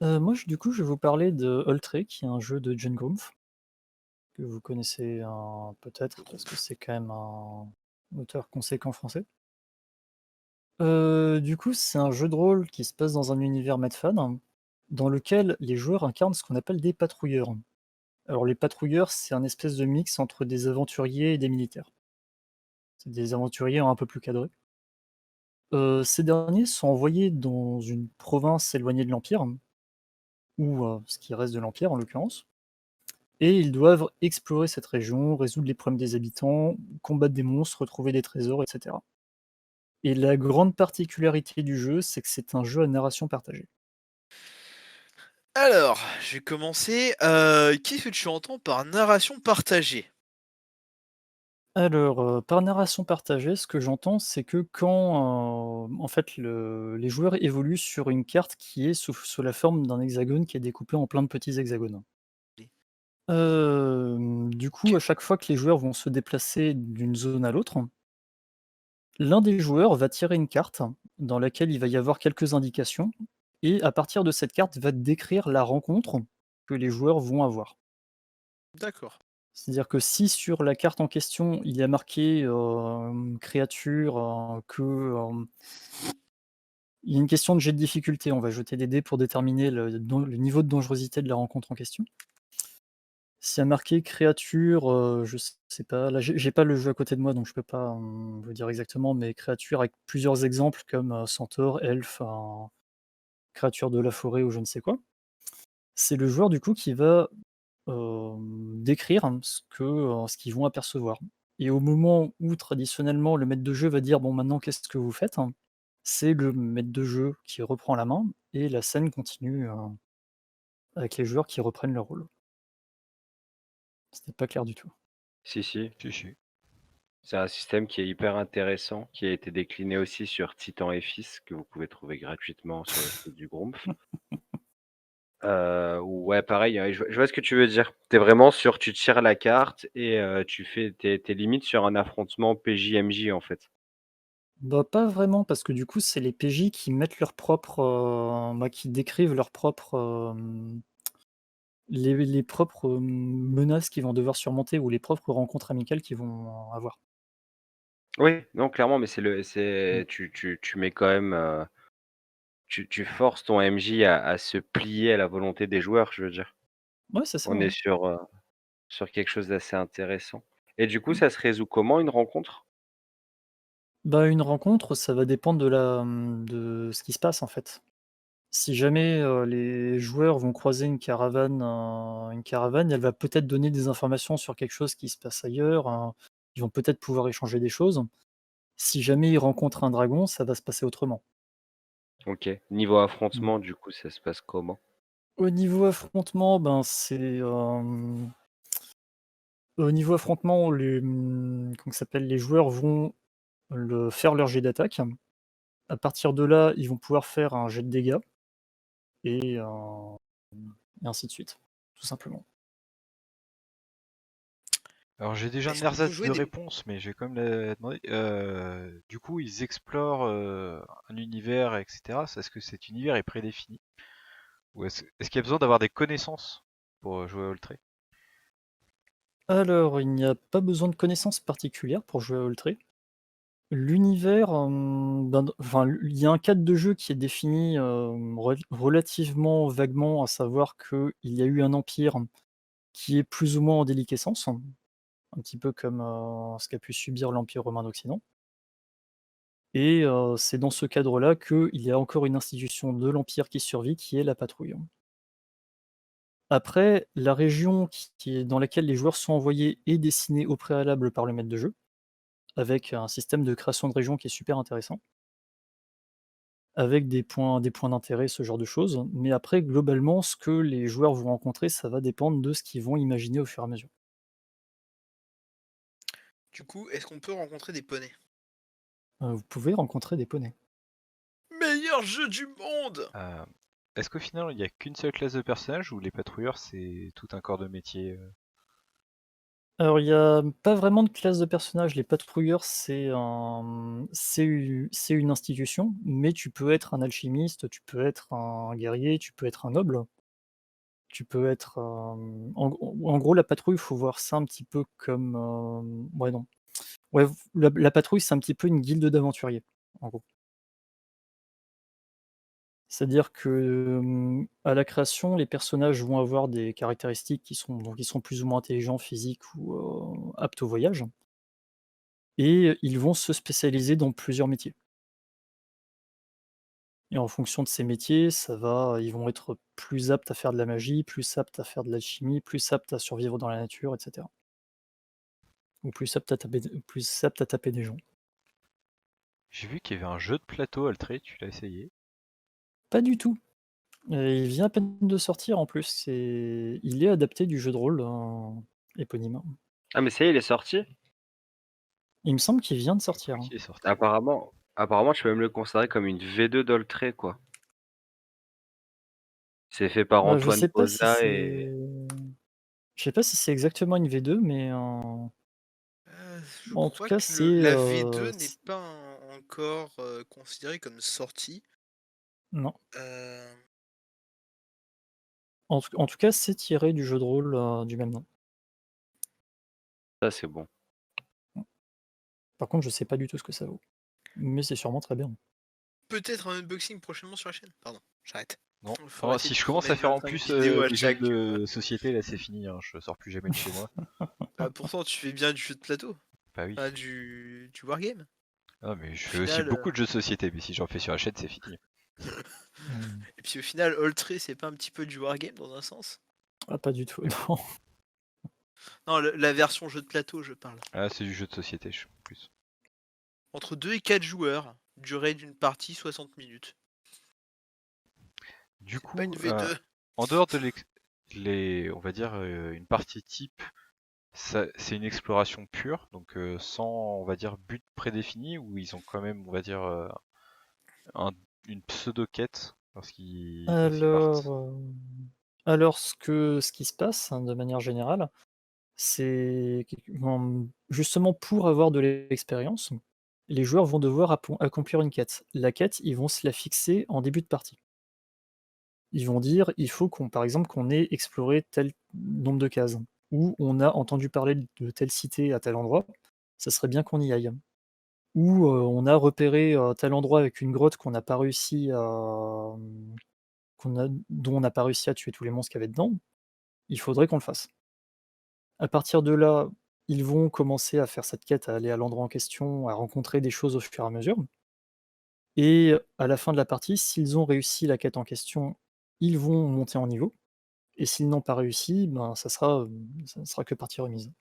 Moi, du coup, je vais vous parler de Oltré, qui est un jeu de John Grumpf, que vous connaissez peut-être, Le parce que Groove. c'est quand même un auteur conséquent français. Du coup, c'est un jeu de rôle qui se passe dans un univers Medfan, dans lequel les joueurs incarnent ce qu'on appelle des patrouilleurs. Alors, les patrouilleurs, c'est un espèce de mix entre des aventuriers et des militaires. C'est des aventuriers un peu plus cadrés. Ces derniers sont envoyés dans une province éloignée de l'Empire, ou ce qui reste de l'Empire en l'occurrence. Et ils doivent explorer cette région, résoudre les problèmes des habitants, combattre des monstres, retrouver des trésors, et cetera. Et la grande particularité du jeu, c'est que c'est un jeu à narration partagée. Alors, je vais commencer. Qu'est-ce que tu entends par narration partagée? Alors, par narration partagée, ce que j'entends, c'est que quand, en fait, les joueurs évoluent sur une carte qui est sous la forme d'un hexagone qui est découpé en plein de petits hexagones. Du coup, OK. à chaque fois que les joueurs vont se déplacer d'une zone à l'autre, l'un des joueurs va tirer une carte dans laquelle il va y avoir quelques indications et à partir de cette carte va décrire la rencontre que les joueurs vont avoir. D'accord. C'est-à-dire que si sur la carte en question, il y a marqué, créature, il y a une question de jet de difficulté, on va jeter des dés pour déterminer le niveau de dangerosité de la rencontre en question. S'il y a marqué créature, je sais pas, là j'ai pas le jeu à côté de moi donc je peux pas, vous dire exactement, mais créature avec plusieurs exemples comme, centaure, elfe, créature de la forêt ou je ne sais quoi. C'est le joueur du coup qui va, décrire ce qu'ils vont apercevoir et au moment où traditionnellement le maître de jeu va dire: «Bon maintenant qu'est-ce que vous faites?» c'est le maître de jeu qui reprend la main et la scène continue, avec les joueurs qui reprennent leur rôle. C'était pas clair du tout. Si, si, Si, si. c'est un système qui est hyper intéressant, qui a été décliné aussi sur Titan et Fils, que vous pouvez trouver gratuitement sur le site du Grumpf. Ou ouais, pareil, ouais, je vois ce que tu veux dire. Tu es vraiment sur tu tires la carte et tu fais tu es limite sur un affrontement PJ-MJ, en fait. Bah, pas vraiment parce que du coup, c'est les PJ qui mettent leurs propres, qui décrivent leurs propres, les propres, menaces qu'ils vont devoir surmonter ou les propres rencontres amicales qu'ils vont avoir. Oui, non, clairement, mais Mmh. c'est tu mets quand même, tu forces ton MJ à se plier à la volonté des joueurs, je veux dire. Ouais, c'est ça, On est ouais. sur quelque chose d'assez intéressant et du coup, Mmh. ça se résout comment une rencontre? Bah, une rencontre, ça va dépendre de ce qui se passe, en fait. Si jamais, les joueurs vont croiser une caravane, elle va peut-être donner des informations sur quelque chose qui se passe ailleurs, ils vont peut-être pouvoir échanger des choses. Si jamais ils rencontrent un dragon, ça va se passer autrement. OK. Niveau Mmh. affrontement, du coup, ça se passe comment? Au niveau affrontement, ben, au niveau affrontement, comment ça s'appelle? Les joueurs vont faire leur jet d'attaque. À partir de là, ils vont pouvoir faire un jet de dégâts et et ainsi de suite, tout simplement. Alors j'ai déjà un Est-ce qu'on peut ersatz jouer de des réponse, mais je vais quand même la demander. Du coup, ils explorent un univers, etc. Est-ce que cet univers est prédéfini? Ou est-ce qu'il y a besoin d'avoir des connaissances pour jouer à Oltré? Alors, il n'y a pas besoin de connaissances particulières pour jouer à Oltré. L'univers, il y a un cadre de jeu qui est défini, relativement vaguement, à savoir qu'il y a eu un empire qui est plus ou moins en déliquescence, un petit peu comme, ce qu'a pu subir l'Empire romain d'Occident et c'est dans ce cadre-là qu'il y a encore une institution de l'empire qui survit, qui est la patrouille. Après, la région qui est dans laquelle les joueurs sont envoyés est dessinée au préalable par le maître de jeu, avec un système de création de région qui est super intéressant, avec des points d'intérêt, ce genre de choses. Mais après, globalement, ce que les joueurs vont rencontrer, ça va dépendre de ce qu'ils vont imaginer au fur et à mesure. Du coup, est-ce qu'on peut rencontrer des poneys? Vous pouvez rencontrer des poneys. Meilleur jeu du monde! Euh, Est-ce qu'au final, il n'y a qu'une seule classe de personnage ou les patrouilleurs, c'est tout un corps de métier? Alors, il y a pas vraiment de classe de personnage. Les patrouilleurs, c'est une institution, mais tu peux être un alchimiste, tu peux être un guerrier, tu peux être un noble, tu peux être, en gros, la patrouille, il faut voir ça un petit peu comme, ouais, non. Ouais, la patrouille, c'est un petit peu une guilde d'aventuriers, en gros. C'est-à-dire que, à la création, les personnages vont avoir des caractéristiques qui sont plus ou moins intelligents, physiques ou, aptes au voyage et ils vont se spécialiser dans plusieurs métiers et en fonction de ces métiers, ils vont être plus aptes à faire de la magie, plus aptes à faire de l'alchimie, plus aptes à survivre dans la nature et cetera ou plus aptes à taper des gens. J'ai vu qu'il y avait un jeu de plateau Altré, tu l'as essayé? Pas du tout, il vient à peine de sortir en plus, il est adapté du jeu de rôle, éponyme. Ah mais ça y est, il est sorti? Il me semble qu'il vient de Je crois sortir, hein. qu'il est sorti. Apparemment, tu peux même le considérer comme une V2 d'Oltré, quoi. C'est fait par Je Antoine sais pas si Poza et c'est exactement une V2, mais Je en tout crois cas, que la V2 n'est pas encore considérée comme sortie. non. Euh, En tout cas, c'est tiré du jeu de rôle, du même nom. ça, c'est bon. Par contre, je sais pas du tout ce que ça vaut, mais c'est sûrement très bien. Peut-être un unboxing prochainement sur la chaîne. Pardon, j'arrête. Non. Faut Oh, arrêter si de je commence à tourner faire en 25 plus vidéos à des jeux chaque. de société, là c'est fini, hein, je sors plus jamais de chez moi. Bah, pourtant, tu fais bien du jeu de plateau, Bah oui. pas du wargame. Ah, mais je Au fais aussi final, beaucoup de jeux de société, mais si j'en fais sur la chaîne, c'est fini. Mmh. et puis au final, Oltré, c'est pas un petit peu du wargame dans un sens? Ah, pas du tout, non. Non, la version jeu de plateau, je parle. Ah, c'est du jeu de société, je plus. Entre 2 et 4 joueurs, durée d'une partie 60 minutes. Du C'est pas une coup, V2. en dehors de on va dire une partie type, c'est une exploration pure, donc sans, on va dire, but prédéfini, où ils ont quand même, on va dire, une pseudo-quête lorsqu'ils Alors, partent. ce qui se passe, hein, de manière générale, c'est justement pour avoir de l'expérience, les joueurs vont devoir accomplir une quête. La quête, ils vont se la fixer en début de partie. Ils vont dire: «Il faut par exemple, qu'on ait exploré tel nombre de cases» ou «On a entendu parler de telle cité à tel endroit, ça serait bien qu'on y aille» ou «On a repéré, tel endroit avec une grotte qu'on n'a pas réussi à, dont on n'a pas réussi à tuer tous les monstres qu'il y avait dedans, il faudrait qu'on le fasse». À partir de là, ils vont commencer à faire cette quête, à aller à l'endroit en question, à rencontrer des choses au fur et à mesure et à la fin de la partie, s'ils ont réussi la quête en question, ils vont monter en niveau et s'ils n'ont pas réussi, ben, ça ne sera que partie remise.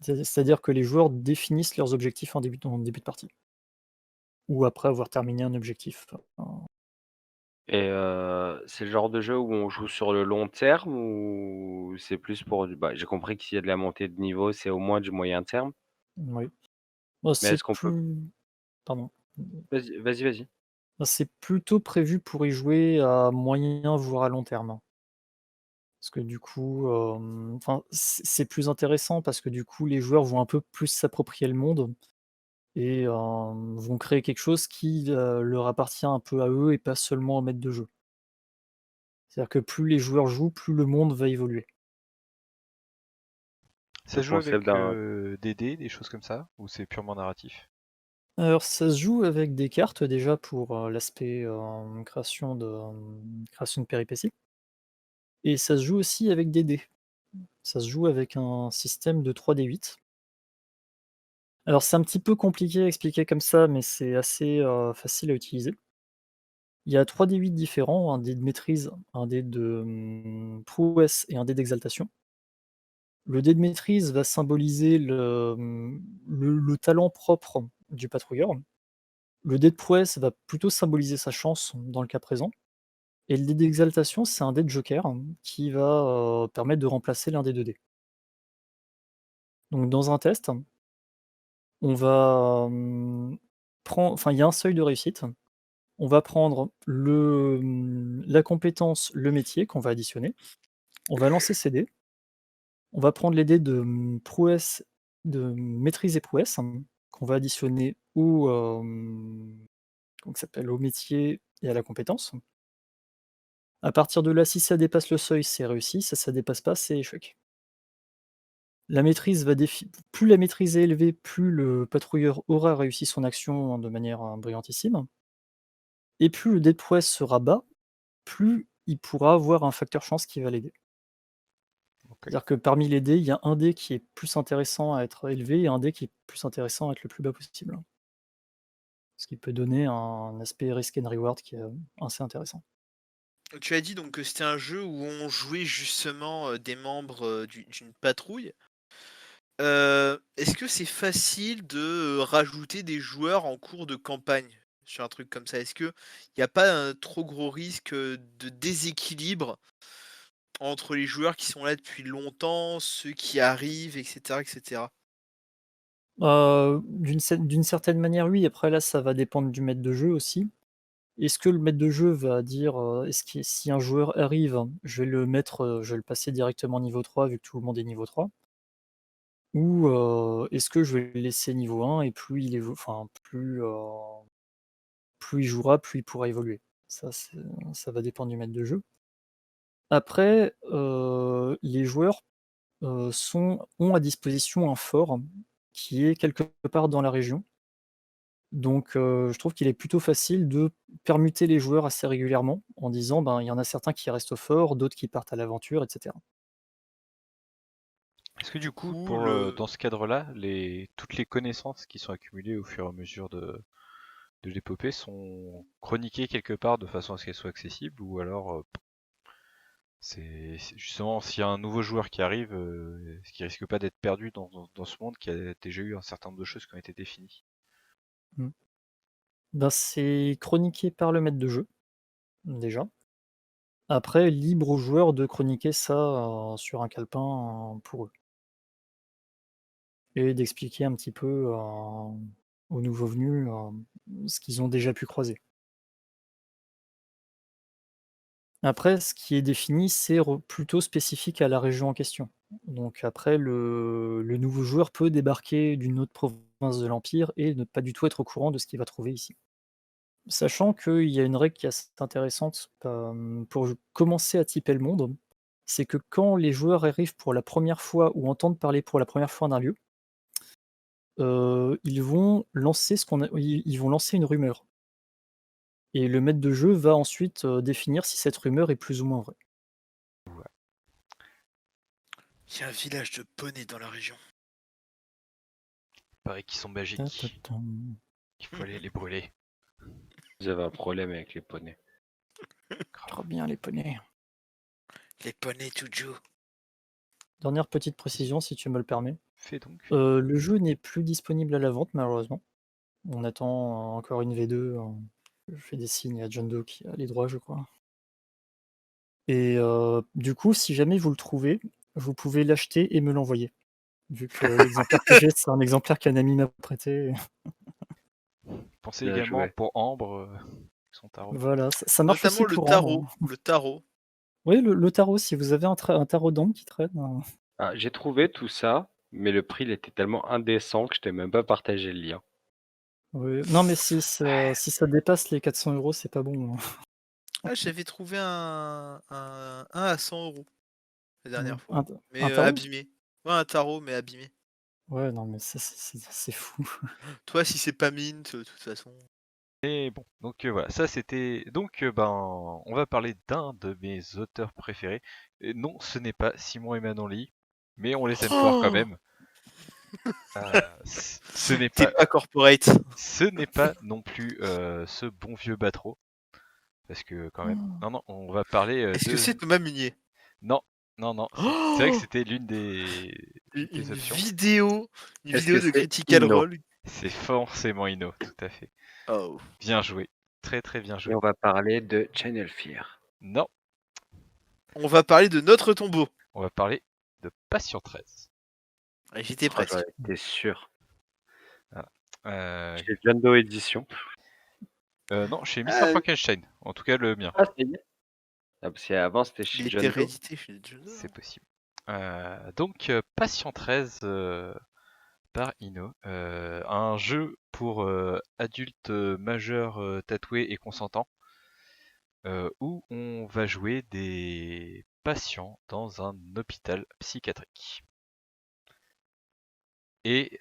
C'est-à-dire que les joueurs définissent leurs objectifs en début de partie ou après avoir terminé un objectif. Et c'est le genre de jeu où on joue sur le long terme ou c'est plus pour du j'ai compris qu'il y a de la montée de niveau, c'est au moins du moyen terme, Oui. Bah, mais est-ce qu'on peut pardon. vas-y, vas-y, vas-y. Bah, c'est plutôt prévu pour y jouer à moyen, voire à long terme. Parce que du coup, enfin, c'est plus intéressant parce que du coup, les joueurs vont un peu plus s'approprier le monde et vont créer quelque chose qui, leur appartient un peu à eux et pas seulement au maître de jeu. C'est-à-dire que plus les joueurs jouent, plus le monde va évoluer. Ça Le joue concept avec d'un des dés, des choses comme ça, ou c'est purement narratif? Alors ça se joue avec des cartes déjà pour, l'aspect, création de péripéties et ça se joue aussi avec des dés. Ça se joue avec un système de 3D8. Alors c'est un petit peu compliqué à expliquer comme ça, mais c'est assez, facile à utiliser. Il y a 3 D8 différents, un dé de maîtrise, un dé de, prouesse et un dé d'exaltation. Le dé de maîtrise va symboliser le talent propre du patrouilleur. Le dé de prouesse va plutôt symboliser sa chance dans le cas présent et le dé d'exaltation, c'est un dé de joker qui va, permettre de remplacer l'un des 2 dés. Donc dans un test, on va, il y a un seuil de réussite. On va prendre la compétence, le métier qu'on va additionner. On va lancer ces dés On va prendre les dés de prouesse, de maîtrise et prouesse, qu'on va additionner comment ça s'appelle, au métier et à la compétence. À partir de là, si ça dépasse le seuil, c'est réussi, si ça dépasse pas, c'est échec. La maîtrise va plus la maîtrise est élevée, plus le patrouilleur aura réussi son action de manière, brillantissime et plus le dé de prouesse sera bas, plus il pourra avoir un facteur chance qui va l'aider. Ok. C'est-à-dire que parmi les dés, il y a un dé qui est plus intéressant à être élevé et un dé qui est plus intéressant à être le plus bas possible. Ce qui peut donner un aspect risk and reward qui est, assez intéressant. Tu as dit donc que c'était un jeu où on jouait justement, des membres, d'une patrouille. Est-ce que c'est facile de, rajouter des joueurs en cours de campagne sur un truc comme ça? Est-ce qu'il y a pas un trop gros risque, de déséquilibre entre les joueurs qui sont là depuis longtemps, ceux qui arrivent et cetera et cetera? D'une certaine manière, oui. Après là, ça va dépendre du maître de jeu aussi. Est-ce que le maître de jeu va dire, est-ce que si un joueur arrive, je vais le passer directement niveau 3 vu que tout le monde est niveau 3? Ou, est-ce que je vais le laisser niveau 1 et plus il jouera, plus il pourra évoluer? Ça va dépendre du maître de jeu. Après, les joueurs, ont à disposition un fort qui est quelque part dans la région. Donc, je trouve qu'il est plutôt facile de permuter les joueurs assez régulièrement en disant: «Ben, il y en a certains qui restent au fort, d'autres qui partent à l'aventure» et cetera. Est-ce que Du du coup, coup, pour le dans ce cadre-là, toutes les connaissances qui sont accumulées au fur et à mesure de l'épopée sont chroniquées quelque part de façon à ce qu'elles soient accessibles, ou alors justement s'il y a un nouveau joueur qui arrive, est-ce qu'il risque pas d'être perdu dans ce monde qui a déjà eu un certain nombre de choses qui ont été définies? Mmh. Ben, c'est chroniqué par le maître de jeu, déjà. Après, libre aux joueurs de chroniquer ça, sur un calepin, pour eux et d'expliquer un petit peu, aux nouveaux venus, ce qu'ils ont déjà pu croiser. Après, ce qui est défini, c'est plutôt spécifique à la région en question. Donc après, le nouveau joueur peut débarquer d'une autre province de l'Empire et ne pas du tout être au courant de ce qu'il va trouver ici. Sachant qu'il y a une règle qui est assez intéressante, pour commencer à typer le monde, c'est que quand les joueurs arrivent pour la première fois ou entendent parler pour la première fois d'un lieu, ils vont lancer ils vont lancer une rumeur et le maître de jeu va ensuite, définir si cette rumeur est plus ou moins vraie. il y a un village de poneys dans la région. Il paraît qu'ils sont Ta ta magiques, tam. il faut aller les brûler. Vous avez un problème avec les poneys. Trop bien les poneys. Les poneys to jouent. Dernière petite précision si tu me le permets. Fais donc. Le jeu n'est plus disponible à la vente malheureusement. On attend encore une V2, je fais des signes à John Doe qui a les droits je crois. Et du coup, si jamais vous le trouvez, vous pouvez l'acheter et me l'envoyer. Vu que l'exemplaire que j'ai, c'est un exemplaire qu'un ami m'a prêté. Pensez Bien également joué. pour Ambre, son tarot. Voilà, ça marche Notamment aussi le pour tarot, Ambre, hein. le tarot. Oui, le tarot, si vous avez un tarot d'Ambre qui traîne, Ah, j'ai trouvé tout ça, mais le prix il était tellement indécent que je t'ai même pas partagé le lien. oui. Non mais si ça dépasse les 400 €, c'est pas bon, hein. Ah, j'avais trouvé un à 100 € la Mmh. dernière fois, mais Un tarot? abîmé. Ouais, un tarot, mais abîmé. Ouais, non mais ça c'est fou. Toi, si c'est pas mint, de toute façon. Et bon, donc voilà, ça c'était. Donc ben, on va parler d'un de mes auteurs préférés. Et non, ce n'est pas Simon et Manon Lee, mais on les aime fort quand Oh! même. Ce n'est T'es pas, pas corporate. ce n'est pas non plus ce bon vieux Batro, parce que quand même. Non, non, on va parler Est-ce que de. c'est Thomas Munier? Non, non, non. C'est vrai que Oh! c'était l'une des Une options. vidéo, une Est-ce que vidéo de c'est Critical Inno? Role. C'est forcément Ino, tout à fait. Oh. Bien joué, très très bien Et joué. on va parler de Channel Fear. Non, On va parler de Notre Tombeau. on va parler de Passion 13. Ouais, j'étais Oh, j'en presque. étais sûr. Voilà. Euh, Chez John Doe Édition. non, chez Mr. Ah, Frankenstein, en tout cas le mien, Ah, c'est bien. Ah, parce qu'avant c'était il chez était John Doe. réédité chez John Doe, c'est non? possible. Donc, Patient 13 par Ino. Un jeu pour adultes majeurs tatoués et consentants, où on va jouer des patients dans un hôpital psychiatrique. Et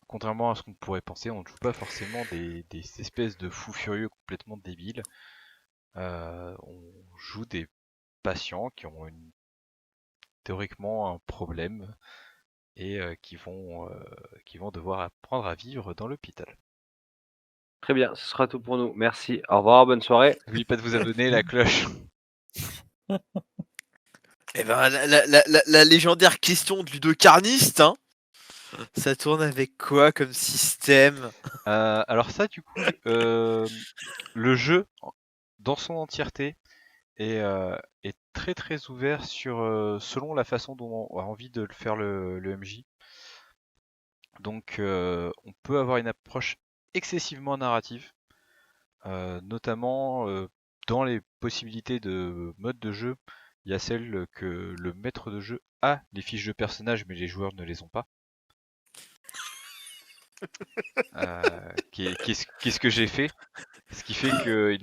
contrairement à ce qu'on pourrait penser, on ne joue pas forcément des espèces de fous furieux complètement débiles. On joue des patients qui ont théoriquement un problème et qui vont devoir apprendre à vivre dans l'hôpital. Très bien, ce sera tout pour nous. Merci. Au revoir, bonne soirée. N'oubliez pas de vous abonner, la cloche. Eh ben, la légendaire question de ludocarniste, hein. Ça tourne avec quoi comme système? Alors ça, du coup, le jeu, dans son entièreté, est très très ouvert sur selon la façon dont on a envie de le faire le MJ. Donc on peut avoir une approche excessivement narrative, notamment dans les possibilités de mode de jeu. Il y a celle que le maître de jeu a les fiches de personnages mais les joueurs ne les ont pas. Qu'est-ce que j'ai fait? Ce qui fait que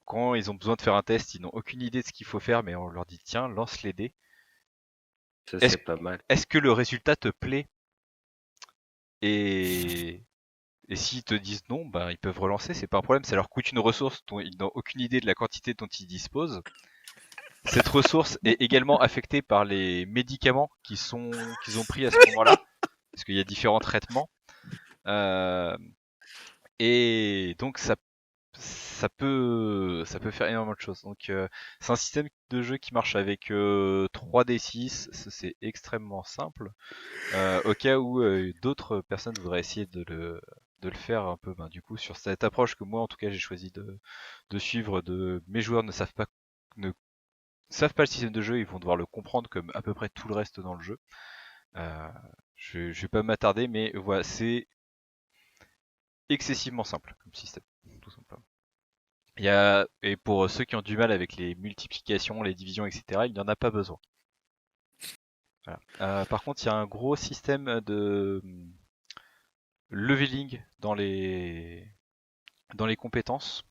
quand ils ont besoin de faire un test, ils n'ont aucune idée de ce qu'il faut faire, mais on leur dit tiens, lance les dés. Ça, Est-ce c'est pas mal. est-ce que le résultat te plaît? Et s'ils te disent non, ben ils peuvent relancer, c'est pas un problème, ça leur coûte une ressource dont ils n'ont aucune idée de la quantité dont ils disposent. Cette ressource est également affectée par les médicaments qu'ils ont pris à ce moment-là, parce qu'il y a différents traitements. Et donc ça peut faire énormément de choses. Donc c'est un système de jeu qui marche avec 3d6, c'est extrêmement simple. Au cas où d'autres personnes voudraient essayer de le faire un peu, du coup sur cette approche que moi en tout cas j'ai choisi de suivre, mes joueurs ne savent pas le système de jeu, ils vont devoir le comprendre comme à peu près tout le reste dans le jeu. Je vais pas m'attarder, mais voilà, c'est excessivement simple comme système, tout simplement. Et pour ceux qui ont du mal avec les multiplications, les divisions, etc., il n'y en a pas besoin. Voilà. Par contre, il y a un gros système de leveling dans les compétences.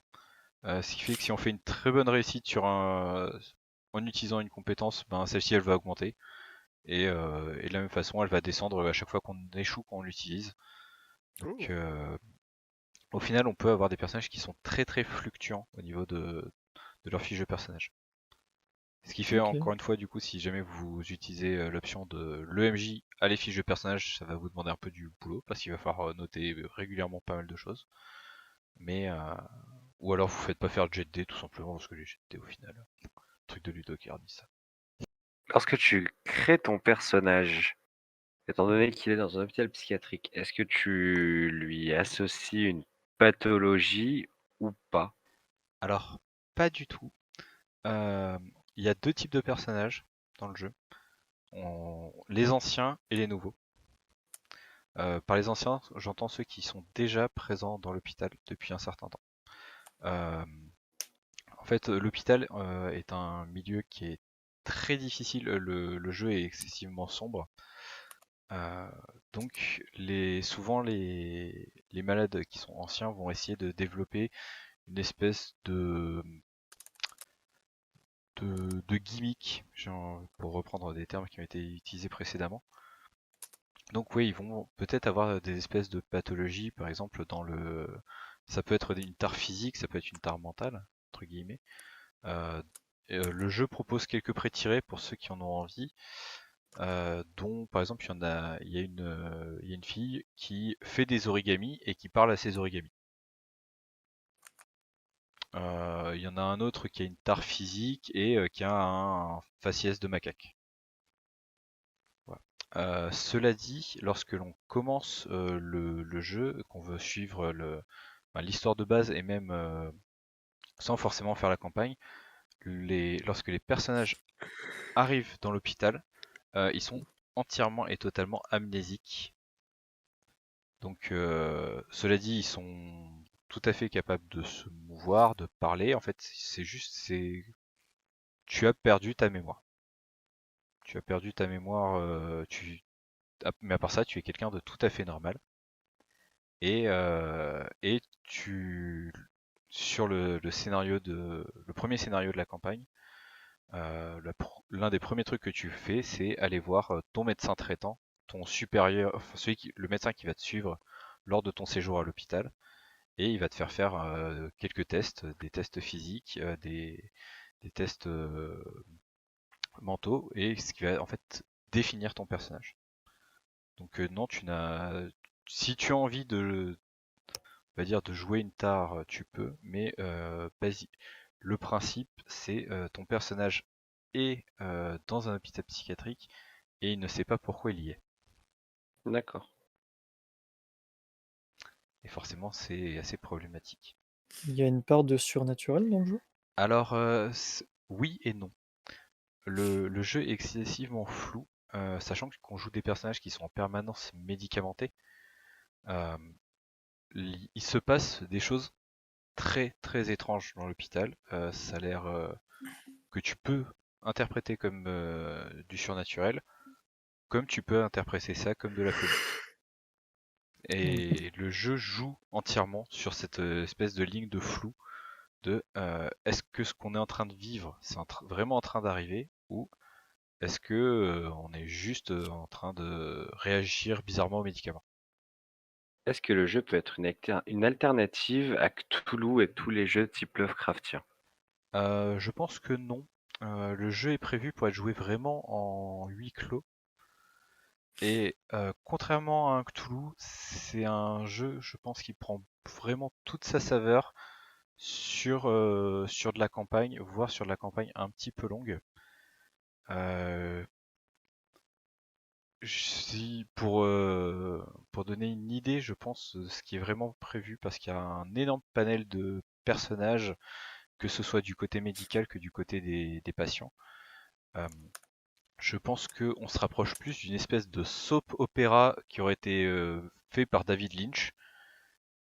Ce qui fait que si on fait une très bonne réussite en utilisant une compétence, ben celle-ci elle va augmenter. Et de la même façon, elle va descendre à chaque fois qu'on échoue quand on l'utilise. Donc au final, on peut avoir des personnages qui sont très très fluctuants au niveau de leur fiche de personnage. Ce qui fait Ok. encore une fois, du coup, si jamais vous utilisez l'option de l'EMJ à les fiches de personnage, ça va vous demander un peu du boulot parce qu'il va falloir noter régulièrement pas mal de choses. Mais ou alors vous faites pas faire le jet de dés tout simplement parce que les jets de dés au final, truc de ludocard dit ça. Lorsque tu crées ton personnage, étant donné qu'il est dans un hôpital psychiatrique, est-ce que tu lui associes une pathologie ou pas? Alors, pas du tout. Il y a deux types de personnages dans le jeu. Les anciens et les nouveaux. Par les anciens, j'entends ceux qui sont déjà présents dans l'hôpital depuis un certain temps. En fait, l'hôpital est un milieu qui est très difficile. Le jeu est excessivement sombre. Donc, souvent, les malades qui sont anciens vont essayer de développer une espèce de gimmick, pour reprendre des termes qui ont été utilisés précédemment. Donc oui, ils vont peut-être avoir des espèces de pathologies, par exemple ça peut être une tare physique, ça peut être une tare mentale, entre guillemets. Le jeu propose quelques pré-tirés pour ceux qui en ont envie, dont par exemple il y a une fille qui fait des origamis et qui parle à ses origamis. Il y en a un autre qui a une tare physique et qui a un faciès de macaque. Voilà. Cela dit, lorsque l'on commence le jeu, qu'on veut suivre l'histoire de base et même sans forcément faire la campagne, lorsque les personnages arrivent dans l'hôpital, ils sont entièrement et totalement amnésiques. Donc cela dit, ils sont tout à fait capables de se mouvoir, de parler. En fait, c'est juste, tu as perdu ta mémoire. Tu as perdu ta mémoire, mais à part ça, tu es quelqu'un de tout à fait normal. Et sur le scénario le premier scénario de la campagne, l'un des premiers trucs que tu fais, c'est aller voir ton médecin traitant, ton supérieur, enfin, le médecin qui va te suivre lors de ton séjour à l'hôpital, et il va te faire quelques tests, des tests physiques, des tests mentaux, et ce qui va en fait définir ton personnage. Donc non, si tu as envie on va dire de jouer une tare, tu peux, mais le principe, c'est ton personnage est dans un hôpital psychiatrique et il ne sait pas pourquoi il y est. D'accord. Et forcément, c'est assez problématique. Il y a une part de surnaturel dans le jeu? Alors, oui et non. Le jeu est excessivement flou, sachant qu'on joue des personnages qui sont en permanence médicamentés. Euh, il se passe des choses très très étranges dans l'hôpital. Ça a l'air que tu peux interpréter comme du surnaturel, comme tu peux interpréter ça comme de la folie. Et le jeu joue entièrement sur cette espèce de ligne de flou de est-ce que ce qu'on est en train de vivre, c'est vraiment en train d'arriver, ou est-ce que on est juste en train de réagir bizarrement aux médicaments. Est-ce que le jeu peut être une alternative à Cthulhu et tous les jeux type Lovecraftien? Je pense que non. Le jeu est prévu pour être joué vraiment en huis clos. Et contrairement à un Cthulhu, c'est un jeu, je pense, qui prend vraiment toute sa saveur sur de la campagne, voire sur de la campagne un petit peu longue. Euh, pour donner une idée, je pense, de ce qui est vraiment prévu, parce qu'il y a un énorme panel de personnages, que ce soit du côté médical que du côté des patients. Euh, je pense qu'on se rapproche plus d'une espèce de soap opéra qui aurait été fait par David Lynch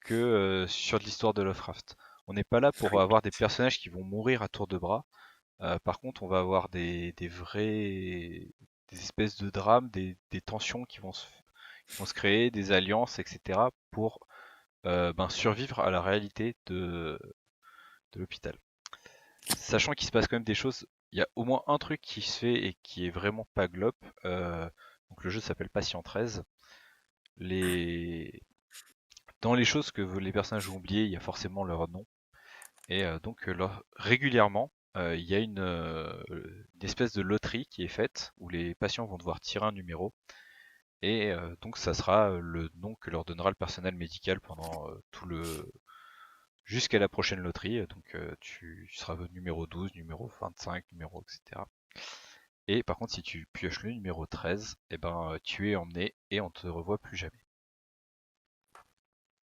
que sur de l'histoire de Lovecraft. On n'est pas là pour avoir des personnages qui vont mourir à tour de bras. Par contre, on va avoir des espèces de drames, des tensions qui vont se créer, des alliances, etc. pour survivre à la réalité de l'hôpital. Sachant qu'il se passe quand même des choses, il y a au moins un truc qui se fait et qui est vraiment pas glop. Donc le jeu s'appelle Patient 13. Dans les choses que les personnages ont oubliées, il y a forcément leur nom. Et donc régulièrement, il y a une espèce de loterie qui est faite où les patients vont devoir tirer un numéro. Et donc ça sera le nom que leur donnera le personnel médical pendant jusqu'à la prochaine loterie. Donc tu seras numéro 12, numéro 25, numéro etc. Et par contre, si tu pioches le numéro 13, eh ben, tu es emmené et on te revoit plus jamais.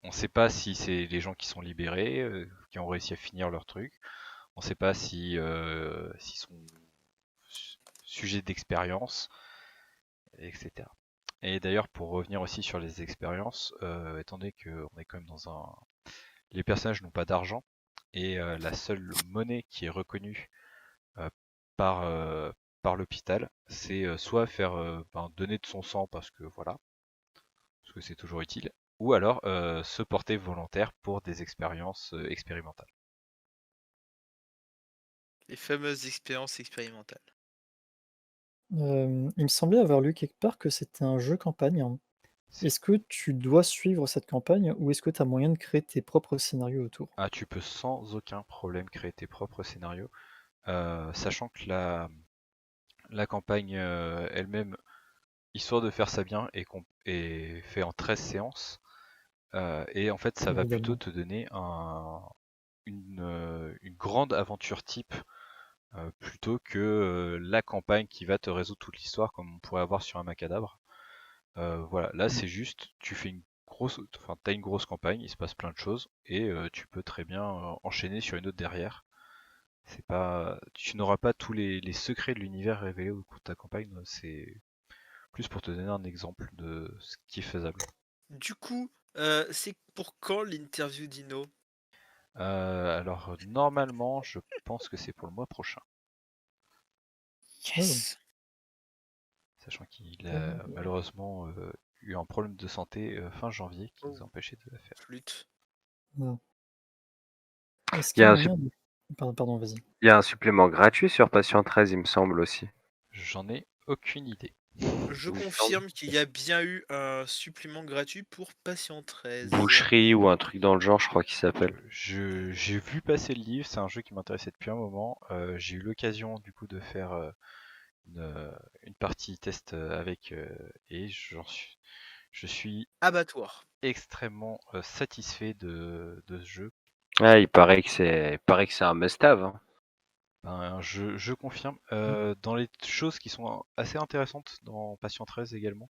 On ne sait pas si c'est les gens qui sont libérés, qui ont réussi à finir leur truc. On ne sait pas s'ils sont sujets d'expérience, etc. Et d'ailleurs, pour revenir aussi sur les expériences, étant donné qu'on est quand même dans un... Les personnages n'ont pas d'argent, et la seule monnaie qui est reconnue euh, par, par l'hôpital, c'est soit faire donner de son sang parce que voilà, parce que c'est toujours utile, ou alors se porter volontaire pour des expériences expérimentales. Les fameuses expériences expérimentales. Il me semblait avoir lu quelque part que c'était un jeu campagne, hein. C'est- Est-ce que tu dois suivre cette campagne ou est-ce que tu as moyen de créer tes propres scénarios autour? Ah, tu peux sans aucun problème créer tes propres scénarios, sachant que la campagne elle-même, histoire de faire ça bien, est fait en 13 séances. Et en fait, ça va plutôt Évidemment. te donner une grande aventure type, plutôt que la campagne qui va te résoudre toute l'histoire comme on pourrait avoir sur un macadabre. Voilà, là c'est juste, tu fais t'as une grosse campagne, il se passe plein de choses, et tu peux très bien enchaîner sur une autre derrière. Tu n'auras pas tous les secrets de l'univers révélés au cours de ta campagne, c'est plus pour te donner un exemple de ce qui est faisable. Du coup, c'est pour quand l'interview d'Ino? Alors normalement, je pense que c'est pour le mois prochain. Yes. Sachant qu'il Pas a mal. malheureusement eu un problème de santé fin janvier qui nous a Oh. empêché de la faire. Flûte. Ouais. Est-ce Il qu'il y y a a un, moyen de... Pardon, vas-y. il y a un supplément gratuit sur Patient 13, il me semble aussi. J'en ai aucune idée. Je Il me semble. confirme qu'il y a bien eu un supplément gratuit pour Patient 13. Boucherie ou un truc dans le genre, je crois qu'il s'appelle. J'ai vu passer le livre, c'est un jeu qui m'intéressait depuis un moment. J'ai eu l'occasion du coup de faire une partie test avec et je suis Abattoir. extrêmement satisfait de ce jeu. Ouais, il paraît que c'est un must-have. Hein. Ben, je confirme. Dans les choses qui sont assez intéressantes dans Patient 13 également,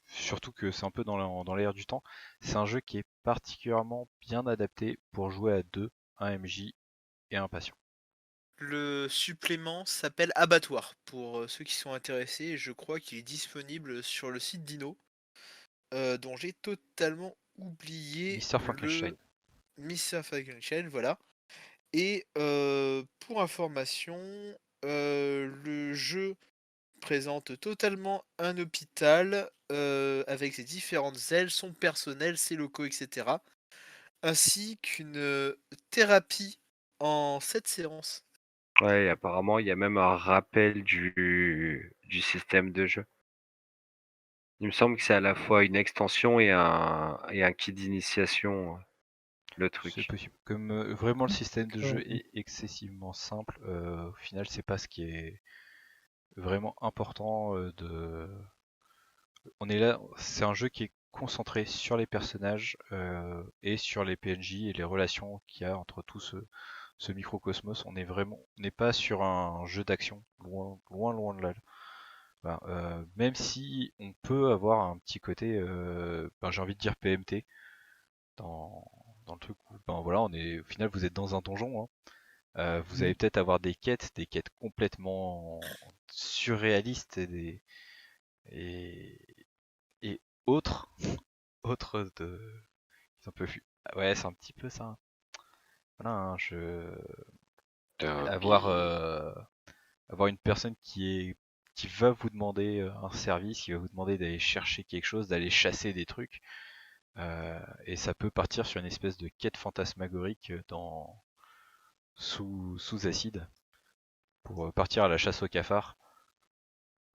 surtout que c'est un peu dans l'air du temps, c'est un jeu qui est particulièrement bien adapté pour jouer à deux, un MJ et un patient. Le supplément s'appelle Abattoir pour ceux qui sont intéressés et je crois qu'il est disponible sur le site d'Ino, dont j'ai totalement oublié Mr. Frankenstein. le Mr. Frankenstein, voilà. Et pour information, le jeu présente totalement un hôpital avec ses différentes ailes, son personnel, ses locaux, etc. Ainsi qu'une thérapie en 7 séances. Ouais, et apparemment, il y a même un rappel du système de jeu. Il me semble que c'est à la fois une extension et un kit d'initiation, le C'est truc. possible. Comme vraiment le système de jeu D'accord. est excessivement simple, au final c'est pas ce qui est vraiment important On est là, c'est un jeu qui est concentré sur les personnages et sur les PNJ et les relations qu'il y a entre tout ce microcosmos. On n'est pas sur un jeu d'action, loin de là. Voilà, même si on peut avoir un petit côté, j'ai envie de dire PMT dans, dans le truc où, voilà, au final vous êtes dans un donjon. Hein. Vous allez peut-être avoir des quêtes complètement surréalistes et, et autres, autres de, ils ont peu vu. Ouais, c'est un petit peu ça. Voilà, hein, avoir avoir une personne qui va vous demander un service, qui va vous demander d'aller chercher quelque chose, d'aller chasser des trucs, et ça peut partir sur une espèce de quête fantasmagorique sous acide pour partir à la chasse au cafard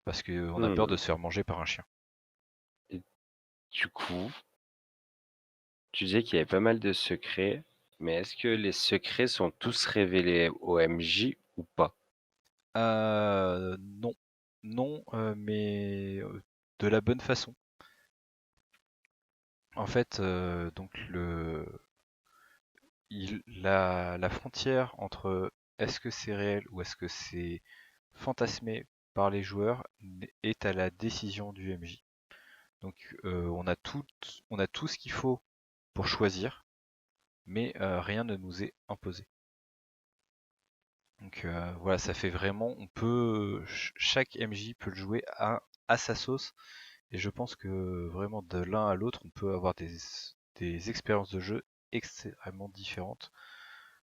parce qu'on a peur de se faire manger par un chien. Et du coup, tu disais qu'il y avait pas mal de secrets, mais est-ce que les secrets sont tous révélés au MJ ou pas? Non, non, mais de la bonne façon. En fait, donc la frontière entre est-ce que c'est réel ou est-ce que c'est fantasmé par les joueurs est à la décision du MJ. Donc on a tout ce qu'il faut pour choisir, mais rien ne nous est imposé. Donc voilà, ça fait vraiment, chaque MJ peut le jouer à sa sauce, et je pense que vraiment de l'un à l'autre, on peut avoir des expériences de jeu extrêmement différentes.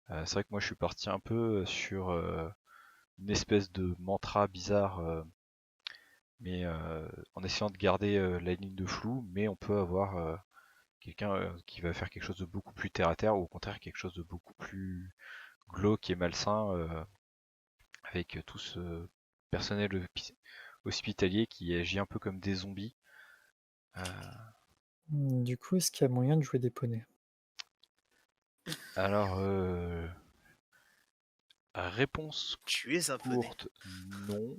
C'est vrai que moi je suis parti un peu sur une espèce de mantra bizarre, mais en essayant de garder la ligne de flou, mais on peut avoir quelqu'un qui va faire quelque chose de beaucoup plus terre à terre, ou au contraire quelque chose de beaucoup plus glauque et malsain, avec tout ce personnel hospitalier qui agit un peu comme des zombies. Du coup, est-ce qu'il y a moyen de jouer des poneys? Alors, réponse Tu es un poney. courte, non.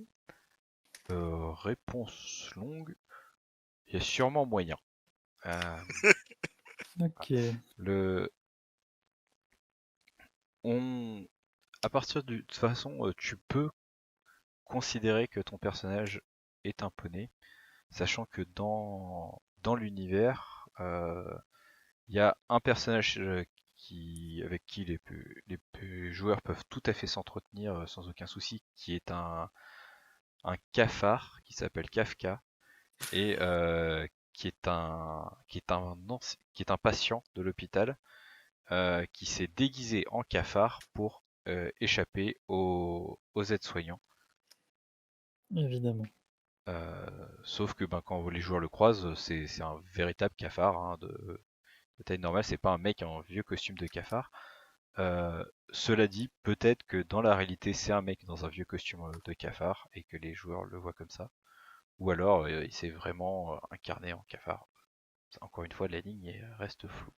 Réponse longue, il y a sûrement moyen. Ok. À partir de toute façon, tu peux considérer que ton personnage est un poney, sachant que dans l'univers, il y a un personnage avec qui les joueurs peuvent tout à fait s'entretenir sans aucun souci, qui est un cafard qui s'appelle Kafka et qui est un patient de l'hôpital qui s'est déguisé en cafard pour échapper aux aides-soignants Évidemment. Sauf que quand les joueurs le croisent, c'est un véritable cafard hein, de taille normale, c'est pas un mec en vieux costume de cafard. Cela dit, peut-être que dans la réalité, c'est un mec dans un vieux costume de cafard et que les joueurs le voient comme ça. Ou alors, il s'est vraiment incarné en cafard. Encore une fois, la ligne reste floue.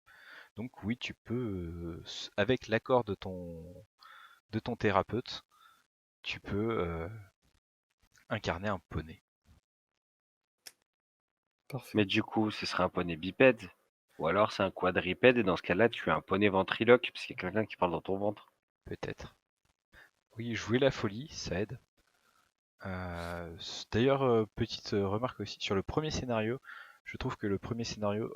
Donc oui, tu peux, avec l'accord de ton thérapeute, tu peux incarner un poney. Parfait. Mais du coup, ce serait un poney bipède. Ou alors c'est un quadripède et dans ce cas-là, tu as un poney ventriloque parce qu'il y a quelqu'un qui parle dans ton ventre. Peut-être. Oui, jouer la folie, ça aide. D'ailleurs, petite remarque aussi, sur le premier scénario, je trouve que le premier scénario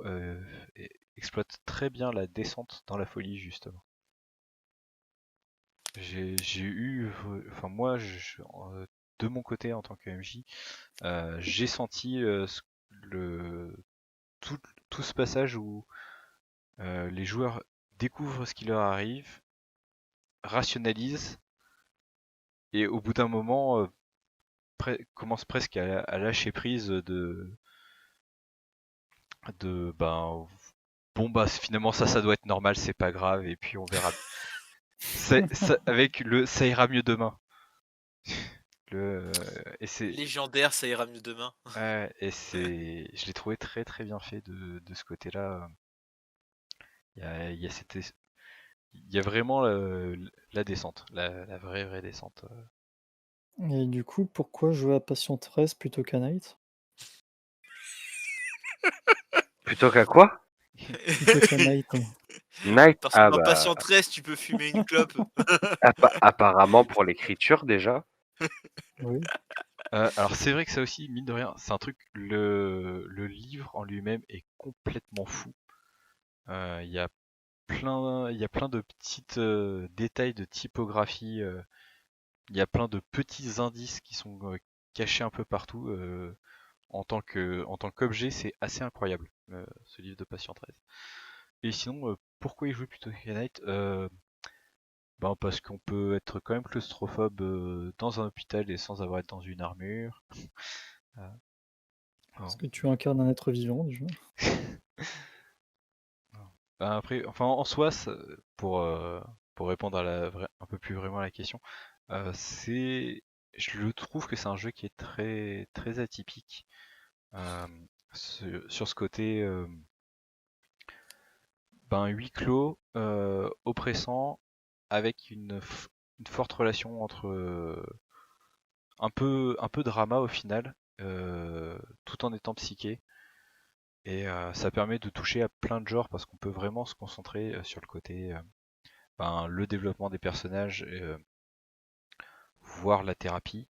exploite très bien la descente dans la folie, justement. J'ai eu, enfin moi, de mon côté en tant que MJ, j'ai senti tout ce passage où les joueurs découvrent ce qui leur arrive, rationalisent, et au bout d'un moment commencent presque à lâcher prise ben bon bah finalement ça doit être normal, c'est pas grave, et puis on verra. Ça ira mieux demain. Et c'est Légendaire, ça ira mieux demain. ouais, je l'ai trouvé très très bien fait de ce côté-là. Il y a vraiment la descente, la vraie descente. Et du coup, pourquoi jouer à Passion 13 plutôt qu'à Night? Plutôt qu'à quoi? Plutôt qu'à Night. Night? Parce que Ah dans bah, Patient 13, tu peux fumer une clope. apparemment pour l'écriture déjà. Oui. Alors c'est vrai que ça aussi, mine de rien, c'est un truc, le livre en lui-même est complètement fou. Il y a plein de petites détails de typographie, il y a plein de petits indices qui sont cachés un peu partout. En tant qu'objet, c'est assez incroyable, ce livre de Patient 13. Et sinon, pourquoi y jouer plutôt qu'à Night? Parce qu'on peut être quand même claustrophobe dans un hôpital et sans avoir à être dans une armure. Parce que tu incarnes un être vivant déjà. Après, enfin, en soi, pour répondre un peu plus vraiment à la question, je le trouve que c'est un jeu qui est très très atypique sur ce côté huis clos, oppressant, avec une forte relation entre un peu drama au final, tout en étant psyché. Et ça permet de toucher à plein de genres parce qu'on peut vraiment se concentrer sur le côté le développement des personnages, voire la thérapie,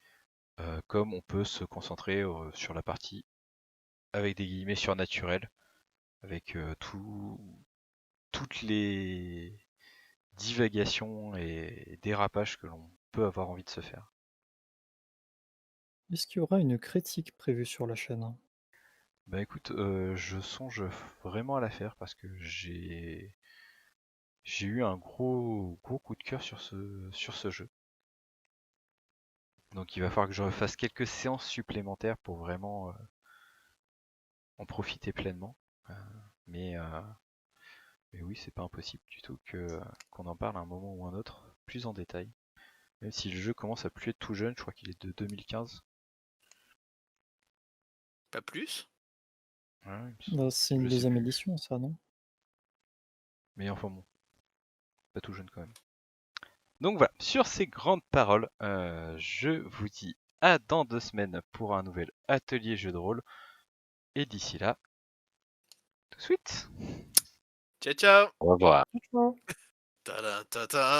comme on peut se concentrer sur la partie avec des guillemets surnaturelle, avec toutes les divagations et dérapages que l'on peut avoir envie de se faire. Est-ce qu'il y aura une critique prévue sur la chaîne? Bah écoute, je songe vraiment à la faire parce que j'ai eu un gros coup de cœur sur ce jeu. Donc il va falloir que je refasse quelques séances supplémentaires pour vraiment en profiter pleinement. Mais oui, c'est pas impossible du tout qu'on en parle à un moment ou un autre, plus en détail. Même si le jeu commence à plus être tout jeune, je crois qu'il est de 2015. Pas plus. Ouais, Bah, c'est une je sais deuxième plus. édition, ça, non? Mais enfin bon, pas tout jeune quand même. Donc voilà, sur ces grandes paroles, je vous dis à dans 2 semaines pour un nouvel atelier jeu de rôle. Et d'ici là, tout de suite. Ciao, ciao. Au revoir. Ciao. Ta-da, ta-ta.